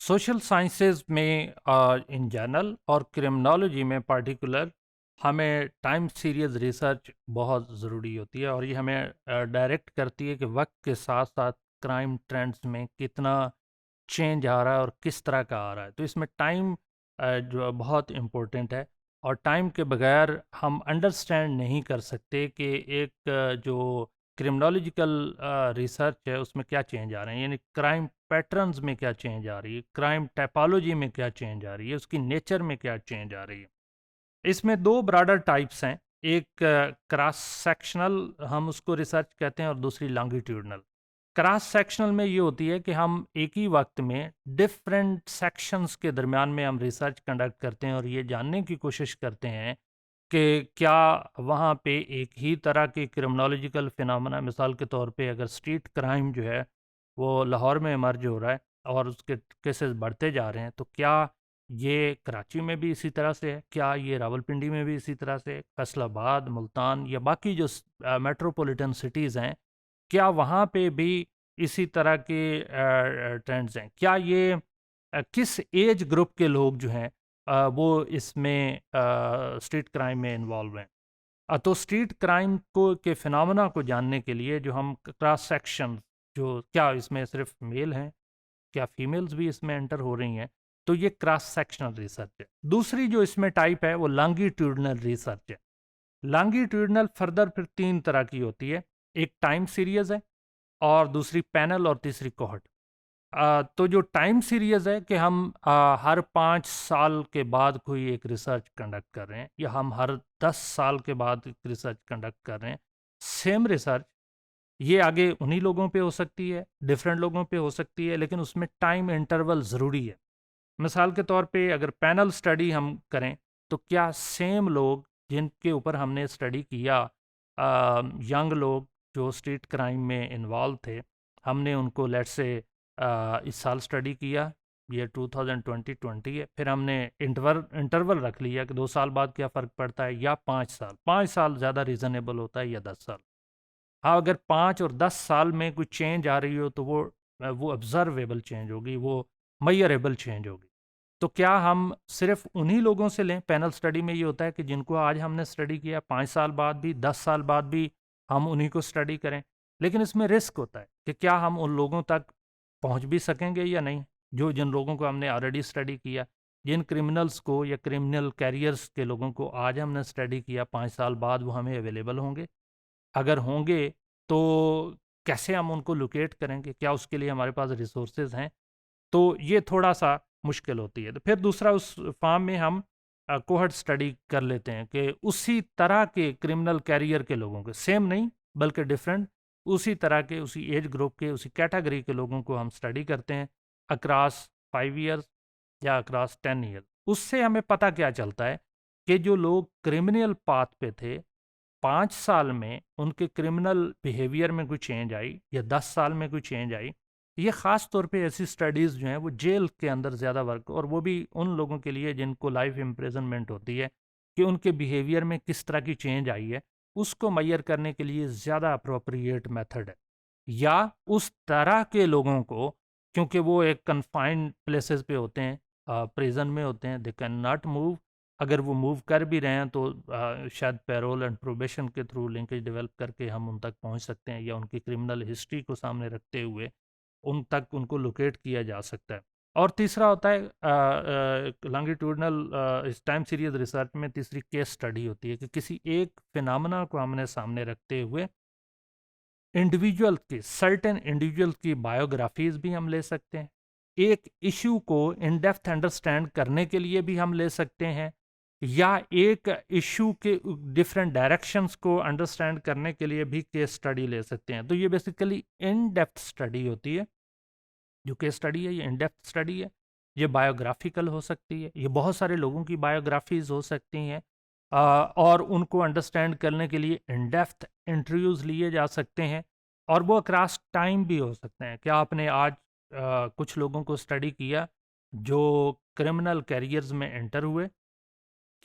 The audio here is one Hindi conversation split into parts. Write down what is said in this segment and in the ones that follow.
सोशल साइंसेज में इन जनरल और क्रिमिनोलॉजी में पर्टिकुलर हमें टाइम सीरीज रिसर्च बहुत ज़रूरी होती है और ये हमें डायरेक्ट करती है कि वक्त के साथ साथ क्राइम ट्रेंड्स में कितना चेंज आ रहा है और किस तरह का आ रहा है। तो इसमें टाइम जो है बहुत इम्पोर्टेंट है और टाइम के बगैर हम अंडरस्टैंड नहीं कर सकते कि एक जो क्रिमिनोलॉजिकल रिसर्च है उसमें क्या चेंज आ रहे हैं, यानी क्राइम पैटर्न्स में क्या चेंज आ रही है, क्राइम टाइपोलॉजी में क्या चेंज आ रही है, उसकी नेचर में क्या चेंज आ रही है। इसमें दो ब्रॉडर टाइप्स हैं, एक क्रॉस सेक्शनल हम उसको रिसर्च कहते हैं और दूसरी लॉन्गिट्यूडनल। क्रॉस सेक्शनल में ये होती है कि हम एक ही वक्त में डिफरेंट सेक्शंस के दरमियान में हम रिसर्च कंडक्ट करते हैं और ये जानने की कोशिश करते हैं कि क्या वहाँ पे एक ही तरह के क्रिमिनोलॉजिकल फिनोमेना, मिसाल के तौर पे अगर स्ट्रीट क्राइम जो है वो लाहौर में इमर्ज हो रहा है और उसके केसेस बढ़ते जा रहे हैं, तो क्या ये कराची में भी इसी तरह से है, क्या ये रावलपिंडी में भी इसी तरह से है, फैसलाबाद, मुल्तान या बाकी जो मेट्रोपॉलिटन सिटीज़ हैं, क्या वहाँ पे भी इसी तरह के ट्रेंड्स हैं? क्या ये किस एज ग्रुप के लोग जो हैं वो इसमें स्ट्रीट क्राइम में इन्वॉल्व हैं? तो स्ट्रीट क्राइम को के फिनोमेना को जानने के लिए जो हम क्रॉस सेक्शन, जो क्या इसमें सिर्फ मेल हैं, क्या फीमेल्स भी इसमें एंटर हो रही हैं, तो ये क्रॉस सेक्शनल रिसर्च है। दूसरी जो इसमें टाइप है वो लॉन्गिट्यूडनल रिसर्च है। लॉन्गिट्यूडनल फर्दर फिर तीन तरह की होती है, एक टाइम सीरीज है और दूसरी पैनल और तीसरी कोहट। तो जो टाइम सीरीज है कि हम हर 5 साल के बाद कोई एक रिसर्च कंडक्ट कर रहे हैं या हम हर 10 साल के बाद एक रिसर्च कंडक्ट कर रहे हैं, सेम रिसर्च, ये आगे उन्हीं लोगों पे हो सकती है, डिफरेंट लोगों पे हो सकती है, लेकिन उसमें टाइम इंटरवल ज़रूरी है। मिसाल के तौर पे अगर पैनल स्टडी हम करें, तो क्या सेम लोग जिनके ऊपर हमने स्टडी किया, यंग लोग जो स्ट्रीट क्राइम में इन्वॉल्व थे, हमने उनको लेट्स से इस साल स्टडी किया, ये 2020 है, फिर हमने इंटरवल रख लिया कि 2 साल बाद क्या फ़र्क पड़ता है, या 5 साल, 5 साल ज़्यादा रीज़नेबल होता है या 10 साल। हाँ, अगर 5 और 10 साल में कोई चेंज आ रही हो तो वो ऑब्जर्वेबल चेंज होगी, वो मेजरेबल चेंज होगी। तो क्या हम सिर्फ उन्हीं लोगों से लें? पैनल स्टडी में ये होता है कि जिनको आज हमने स्टडी किया, 5 साल बाद भी, 10 साल बाद भी हम उन्हीं को स्टडी करें। लेकिन इसमें रिस्क होता है कि क्या हम उन लोगों तक पहुंच भी सकेंगे या नहीं, जो जिन लोगों को हमने ऑलरेडी स्टडी किया। जिन क्रिमिनल्स को या क्रिमिनल कैरियर्स के लोगों को आज हमने स्टडी किया, 5 साल बाद वो हमें अवेलेबल होंगे? अगर होंगे तो कैसे हम उनको लोकेट करेंगे? क्या उसके लिए हमारे पास रिसोर्सेज हैं? तो ये थोड़ा-सा मुश्किल होती है। तो फिर दूसरा उस फॉर्म में हम कोहॉर्ट स्टडी कर लेते हैं कि उसी तरह के क्रिमिनल कैरियर के लोगों के, सेम नहीं बल्कि डिफरेंट, उसी तरह के, उसी एज ग्रुप के, उसी कैटेगरी के लोगों को हम स्टडी करते हैं अक्रॉस 5 ईयर्स या अक्रॉस 10 ईयर। उससे हमें पता क्या चलता है कि जो लोग क्रिमिनल पाथ पे थे, 5 साल में उनके क्रिमिनल बिहेवियर में कोई चेंज आई या 10 साल में कोई चेंज आई। ये ख़ास तौर पे ऐसी स्टडीज़ जो हैं वो जेल के अंदर ज़्यादा वर्क, और वो भी उन लोगों के लिए जिनको लाइफ इम्प्रिजनमेंट होती है, कि उनके बिहेवियर में किस तरह की चेंज आई है, उसको मैयर करने के लिए ज़्यादा अप्रोप्रिएट मेथड है। या उस तरह के लोगों को, क्योंकि वो एक कन्फाइंड प्लेसेस पे होते हैं, प्रिजन में होते हैं, दे कैन नॉट मूव। अगर वो मूव कर भी रहे हैं तो शायद पैरोल एंड प्रोबेशन के थ्रू लिंकेज डेवलप करके हम उन तक पहुंच सकते हैं, या उनकी क्रिमिनल हिस्ट्री को सामने रखते हुए उन तक उनको लोकेट किया जा सकता है। और तीसरा होता है लॉन्गिट्यूडनल, इस टाइम सीरीज रिसर्च में तीसरी केस स्टडी होती है कि किसी एक फिनोमेना को हमने सामने रखते हुए इंडिविजुअल की, सर्टेन इंडिविजुअल की बायोग्राफीज भी हम ले सकते हैं, एक इशू को इन डेप्थ अंडरस्टैंड करने के लिए भी हम ले सकते हैं, या एक इशू के डिफरेंट डायरेक्शंस को अंडरस्टैंड करने के लिए भी केस स्टडी ले सकते हैं। तो ये बेसिकली इन डेप्थ स्टडी होती है। जो केस स्टडी है ये इन डेप्थ स्टडी है, ये बायोग्राफिकल हो सकती है, ये बहुत सारे लोगों की बायोग्राफीज हो सकती हैं, और उनको अंडरस्टैंड करने के लिए इन डेप्थ इंटरव्यूज लिए जा सकते हैं, और वो अक्रॉस टाइम भी हो सकते हैं। क्या आपने आज कुछ लोगों को स्टडी किया जो क्रिमिनल कैरियर्स में एंटर हुए,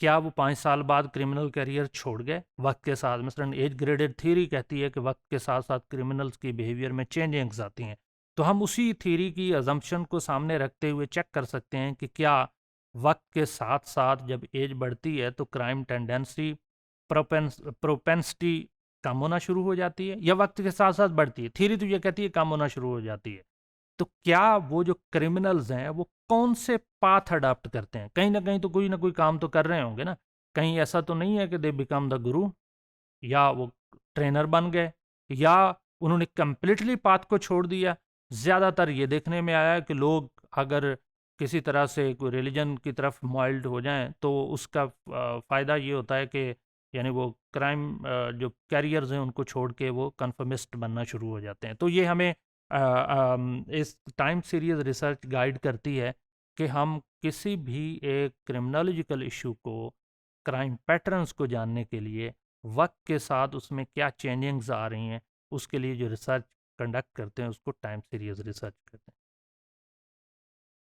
क्या वो 5 साल बाद क्रिमिनल करियर छोड़ गए वक्त के साथ? मसलन एज ग्रेडेड थ्योरी कहती है कि वक्त के साथ साथ क्रिमिनल्स की बिहेवियर में चेंजिंग्स आती हैं, तो हम उसी थ्योरी की अजम्पशन को सामने रखते हुए चेक कर सकते हैं कि क्या वक्त के साथ साथ जब एज बढ़ती है तो क्राइम टेंडेंसी प्रोपेंसिटी कम होना शुरू हो जाती है, या वक्त के साथ साथ बढ़ती है। थ्योरी तो ये कहती है कम होना शुरू हो जाती है। तो क्या वो जो क्रिमिनल्स हैं वो कौन से पाथ अडॉप्ट करते हैं? कहीं ना कहीं तो कोई ना कोई काम तो कर रहे होंगे ना। कहीं ऐसा तो नहीं है कि दे बिकम द गुरु, या वो ट्रेनर बन गए, या उन्होंने कंप्लीटली पाथ को छोड़ दिया। ज़्यादातर ये देखने में आया है कि लोग अगर किसी तरह से कोई रिलीजन की तरफ माइल्ड हो जाएं तो उसका फ़ायदा ये होता है कि यानी वो क्राइम जो कैरियर्स हैं उनको छोड़ के वो कन्फर्मिस्ट बनना शुरू हो जाते हैं। तो ये हमें इस टाइम सीरीज रिसर्च गाइड करती है कि हम किसी भी एक क्रिमिनोलॉजिकल इशू को, क्राइम पैटर्न्स को जानने के लिए वक्त के साथ उसमें क्या चेंजिंग्स आ रही हैं, उसके लिए जो रिसर्च कंडक्ट करते हैं उसको टाइम सीरीज रिसर्च कहते हैं।